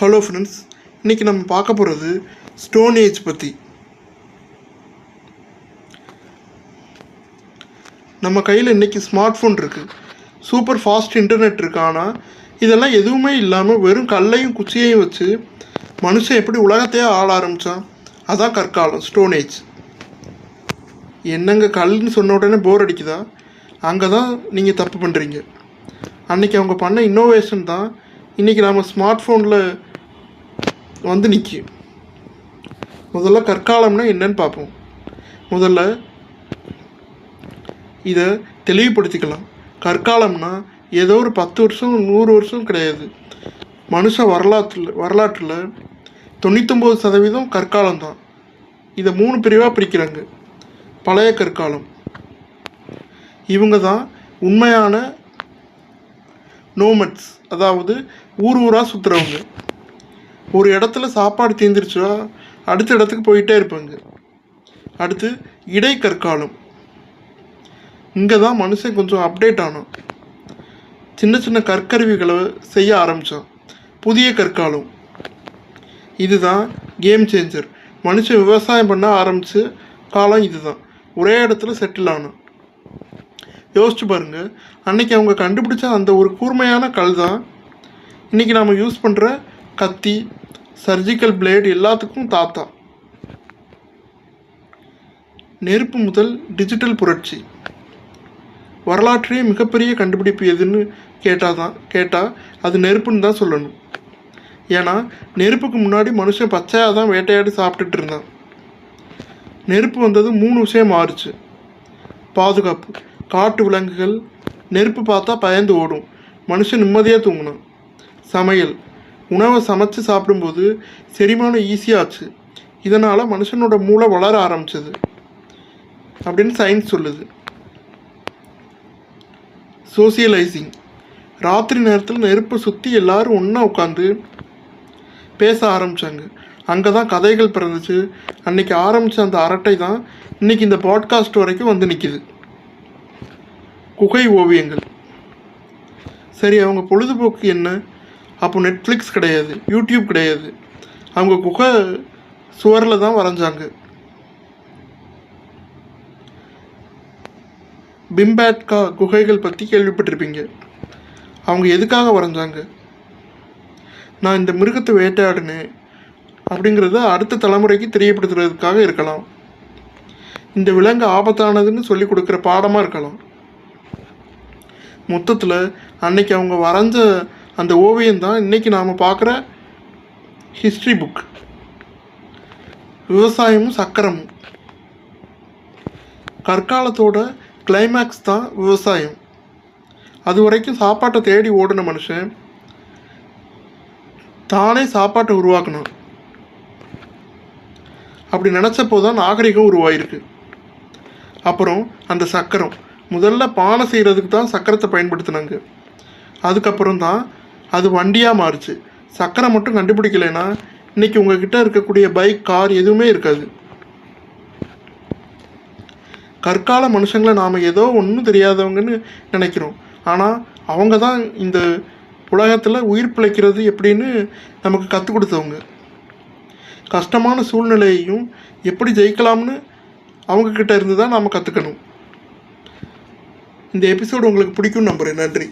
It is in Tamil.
ஹலோ ஃப்ரெண்ட்ஸ், இன்றைக்கி நம்ம பார்க்க போகிறது ஸ்டோன் ஏஜ் பற்றி. நம்ம கையில் இன்றைக்கி ஸ்மார்ட் ஃபோன் இருக்குது, சூப்பர் ஃபாஸ்ட் இன்டர்நெட் இருக்குது. ஆனால் இதெல்லாம் எதுவுமே இல்லாமல் வெறும் கல்லையும் குச்சியையும் வச்சு மனுஷன் எப்படி உலகத்தையே ஆள ஆரம்பித்தான். அதான் கற்காலம், ஸ்டோன் ஏஜ். என்னங்க கல்னு சொன்ன உடனே போர் அடிக்குதா? அங்கே தான் நீங்கள் தப்பு பண்ணுறீங்க. அன்றைக்கி அவங்க பண்ண இன்னோவேஷன் தான் இன்றைக்கி நம்ம ஸ்மார்ட் ஃபோனில் வந்து நிற்கும். முதல்ல கற்காலம்னா என்னன்னு பார்ப்போம். முதல்ல இதை தெளிவுபடுத்திக்கலாம். கற்காலம்னா ஏதோ ஒரு 10 வருஷம் 100 வருஷம் கிடையாது. மனுஷ வரலாற்றில் 99% கற்காலம் தான். இதை 3 பிரிவாக பிரிக்கிறாங்க. பழைய கற்காலம், இவங்க தான் உண்மையான நோமட்ஸ், அதாவது ஊராக சுற்றுறவங்க. ஒரு இடத்துல சாப்பாடு தீர்ந்துருச்சா அடுத்த இடத்துக்கு போயிட்டே இருப்பாங்க. அடுத்து இடைக்கற்காலம், இங்கே தான் மனுஷன் கொஞ்சம் அப்டேட் ஆனான், சின்ன சின்ன கற்கருவிகளை செய்ய ஆரம்பித்தான். புதிய கற்காலம், இதுதான் கேம் சேஞ்சர். மனுஷன் விவசாயம் பண்ண ஆரம்பித்த காலம் இதுதான். ஒரே இடத்துல செட்டில் ஆனான். யோசிச்சு பாருங்கள், அன்றைக்கி அவங்க கண்டுபிடிச்ச அந்த ஒரு கூர்மையான கல் தான் இன்றைக்கி நாம் யூஸ் பண்ணுற கத்தி, சர்ஜிக்கல் பிளேடு எல்லாத்துக்கும் தாத்தா. நெருப்பு முதல் டிஜிட்டல் புரட்சி. வரலாற்றிலே மிகப்பெரிய கண்டுபிடிப்பு எதுன்னு கேட்டால் அது நெருப்புன்னு தான் சொல்லணும். ஏன்னா நெருப்புக்கு முன்னாடி மனுஷன் பச்சையாக தான் வேட்டையாடி சாப்பிட்டுட்டு இருந்தான். நெருப்பு வந்தது 3 விஷயம் மாறுச்சு. பாதுகாப்பு, காட்டு விலங்குகள் நெருப்பு பார்த்தா பயந்து ஓடும், மனுஷன் நிம்மதியாக தூங்கினான். சமையல், உணவை சமைச்சு சாப்பிடும்போது செரிமானம் ஈஸியாச்சு, இதனால் மனுஷனோட மூளை வளர ஆரம்பிச்சது அப்படின்னு சயின்ஸ் சொல்லுது. சோசியலைசிங், ராத்திரி நேரத்தில் நெருப்பை சுற்றி எல்லாரும் ஒன்றா உட்காந்து பேச ஆரம்பித்தாங்க. அங்கே தான் கதைகள் பிறந்துச்சு. அன்றைக்கி ஆரம்பித்த அந்த அரட்டை தான் இன்றைக்கி இந்த பாட்காஸ்ட் வரைக்கும் வந்து நிற்கிது. குகை ஓவியங்கள். சரி, அவங்க பொழுதுபோக்கு என்ன? அப்போ நெட்ஃப்ளிக்ஸ் கிடையாது, யூடியூப் கிடையாது. அவங்க குகை சுவரில் தான் வரைஞ்சாங்க. பிம்பேட்கா குகைகள் பற்றி கேள்விப்பட்டிருப்பீங்க. அவங்க எதுக்காக வரைஞ்சாங்க? நான் இந்த மிருகத்தை வேட்டையாடினேன் அப்படிங்கிறத அடுத்த தலைமுறைக்கு தெரியப்படுத்துறதுக்காக இருக்கலாம். இந்த விலங்கு ஆபத்தானதுன்னு சொல்லி கொடுக்குற பாடமாக இருக்கலாம். மொத்தத்தில் அன்னைக்கு அவங்க வரைஞ்ச அந்த ஓவியம் தான் இன்றைக்கி நாம் பார்க்குற ஹிஸ்ட்ரி புக். விவசாயமும் சக்கரமும். கற்காலத்தோட கிளைமேக்ஸ் தான் விவசாயம். அது வரைக்கும் சாப்பாட்டை தேடி ஓடின மனுஷன் தானே சாப்பாட்டை உருவாக்கணும். அப்படி நினச்சப்போ தான் நாகரிகம் உருவாயிருக்கு. அப்புறம் அந்த சக்கரம், முதல்ல பானை செய்கிறதுக்கு தான் சக்கரத்தை பயன்படுத்தினாங்க. அதுக்கப்புறம் தான் அது வண்டியாக மாறுச்சு. சக்கரம் மட்டும் கண்டுபிடிக்கலைன்னா இன்றைக்கி உங்ககிட்ட இருக்கக்கூடிய பைக், கார் எதுவுமே இருக்காது. கற்கால மனுஷங்களை நாம் ஏதோ ஒன்றும் தெரியாதவங்கன்னு நினைக்கிறோம். ஆனால் அவங்க தான் இந்த உலகத்தில் உயிர் பிழைக்கிறது எப்படின்னு நமக்கு கற்றுக் கொடுத்தவங்க. கஷ்டமான சூழ்நிலையையும் எப்படி ஜெயிக்கலாம்னு அவங்கக்கிட்ட இருந்து தான் நாம் கற்றுக்கணும். இந்த எபிசோடு உங்களுக்கு பிடிக்கும்னு நம்புகிறேன். நன்றி.